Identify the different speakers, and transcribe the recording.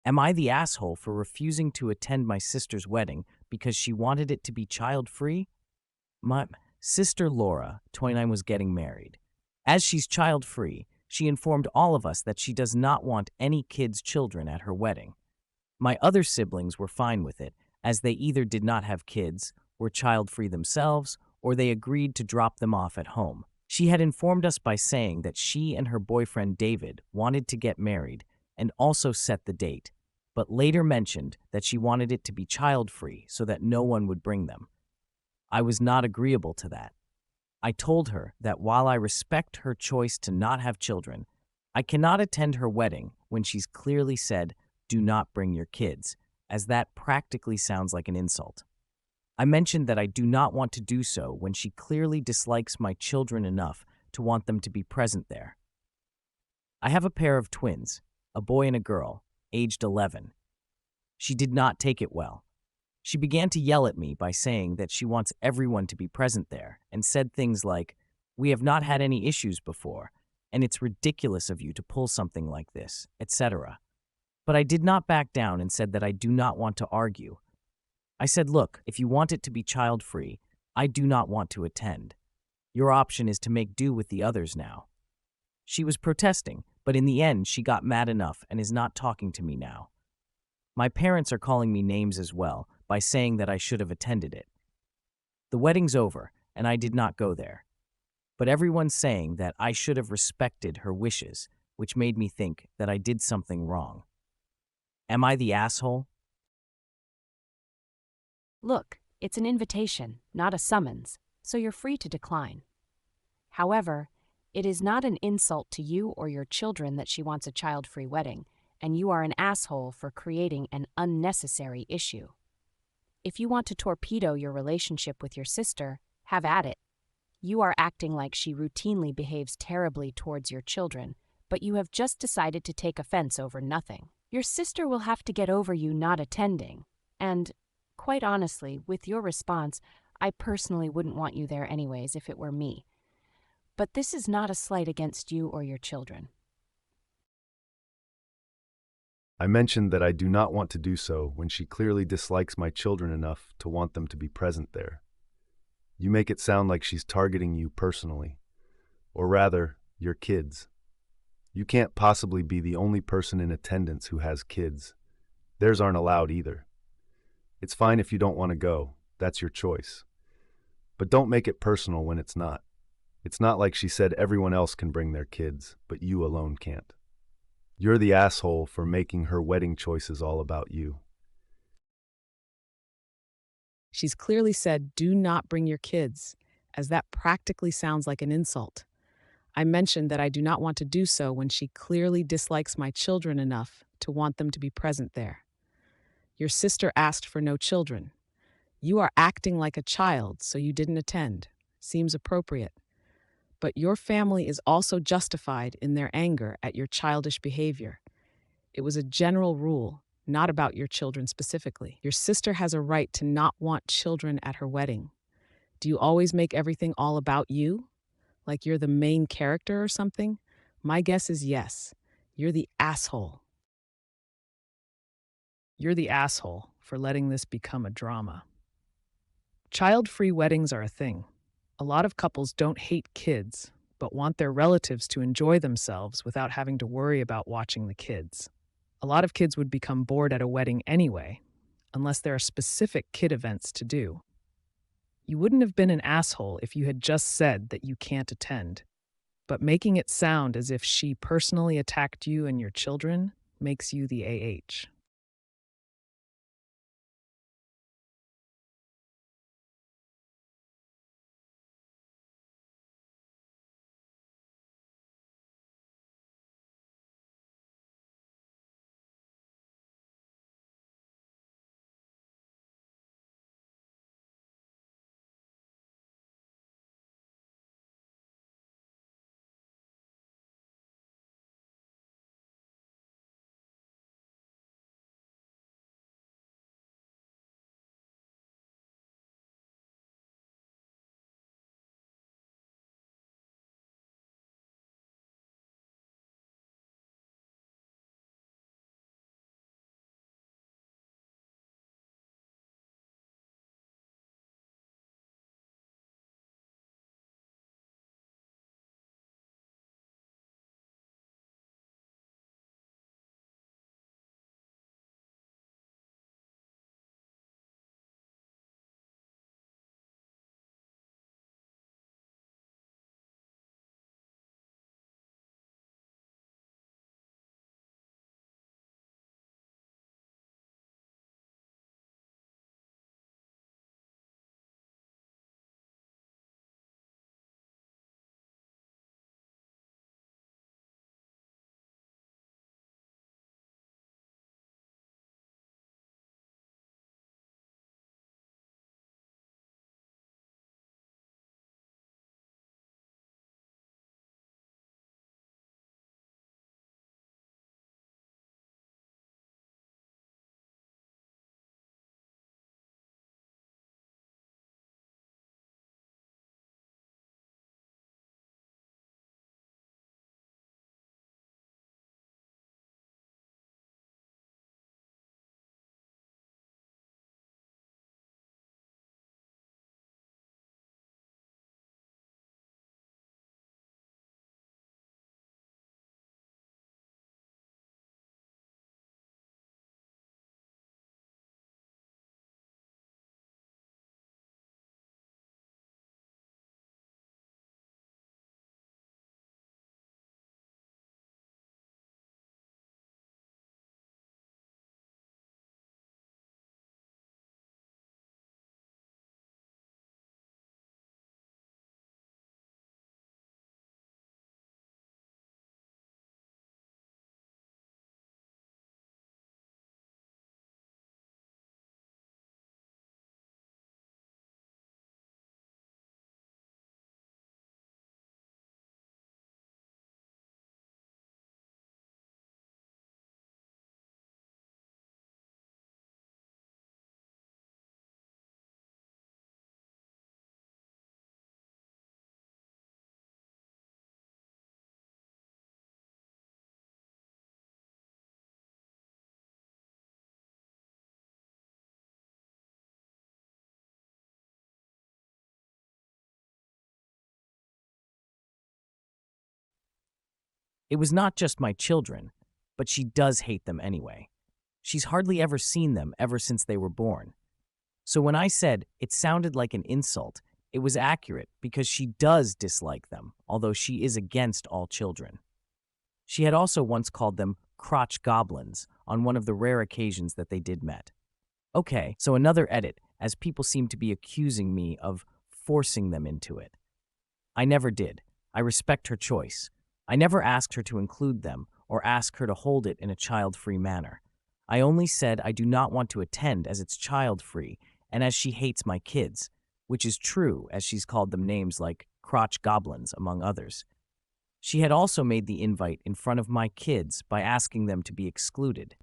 Speaker 1: Am I the asshole for refusing to attend my sister's wedding because she wanted it to be child-free? My sister Laura, 29, was getting married. As she's child-free, she informed all of us that she does not want any kids' children at her wedding. My other siblings were fine with it, as they either did not have kids, were child-free themselves, or they agreed to drop them off at home. She had informed us by saying that she and her boyfriend David wanted to get married and also set the date, but later mentioned that she wanted it to be child-free so that no one would bring them. I was not agreeable to that. I told her that while I respect her choice to not have children, I cannot attend her wedding when she's clearly said, "Do not bring your kids," as that practically sounds like an insult. I mentioned that I do not want to do so when she clearly dislikes my children enough to want them to be present there. I have a pair of twins, a boy and a girl, aged 11. She did not take it well. She began to yell at me by saying that she wants everyone to be present there and said things like, "We have not had any issues before, and it's ridiculous of you to pull something like this," etc. But I did not back down and said that I do not want to argue. I said, "Look, if you want it to be child-free, I do not want to attend. Your option is to make do with the others now." She was protesting, but in the end she got mad enough and is not talking to me now. My parents are calling me names as well by saying that I should have attended it. The wedding's over, and I did not go there. But everyone's saying that I should have respected her wishes, which made me think that I did something wrong. Am I the asshole?
Speaker 2: Look, it's an invitation, not a summons, so you're free to decline. However, it is not an insult to you or your children that she wants a child-free wedding, and you are an asshole for creating an unnecessary issue. If you want to torpedo your relationship with your sister, have at it. You are acting like she routinely behaves terribly towards your children, but you have just decided to take offense over nothing. Your sister will have to get over you not attending, and quite honestly, with your response, I personally wouldn't want you there anyways if it were me. But this is not a slight against you or your children.
Speaker 3: I mentioned that I do not want to do so when she clearly dislikes my children enough to want them to be present there. You make it sound like she's targeting you personally, or rather, your kids. You can't possibly be the only person in attendance who has kids. Theirs aren't allowed either. It's fine if you don't want to go, that's your choice. But don't make it personal when it's not. It's not like she said everyone else can bring their kids, but you alone can't. You're the asshole for making her wedding choices all about you.
Speaker 4: She's clearly said, "Do not bring your kids," as that practically sounds like an insult. I mentioned that I do not want to do so when she clearly dislikes my children enough to want them to be present there. Your sister asked for no children. You are acting like a child, so you didn't attend. Seems appropriate. But your family is also justified in their anger at your childish behavior. It was a general rule, not about your children specifically. Your sister has a right to not want children at her wedding. Do you always make everything all about you? Like you're the main character or something? My guess is yes. You're the asshole. You're the asshole for letting this become a drama. Child-free weddings are a thing. A lot of couples don't hate kids, but want their relatives to enjoy themselves without having to worry about watching the kids. A lot of kids would become bored at a wedding anyway, unless there are specific kid events to do. You wouldn't have been an asshole if you had just said that you can't attend, but making it sound as if she personally attacked you and your children makes you the AH.
Speaker 1: It was not just my children, but she does hate them anyway. She's hardly ever seen them ever since they were born. So when I said it sounded like an insult, it was accurate because she does dislike them, although she is against all children. She had also once called them crotch goblins on one of the rare occasions that they did met. Okay, so another edit, as people seem to be accusing me of forcing them into it. I never did. I respect her choice. I never asked her to include them or ask her to hold it in a child-free manner. I only said I do not want to attend as it's child-free and as she hates my kids, which is true as she's called them names like crotch goblins, among others. She had also made the invite in front of my kids by asking them to be excluded.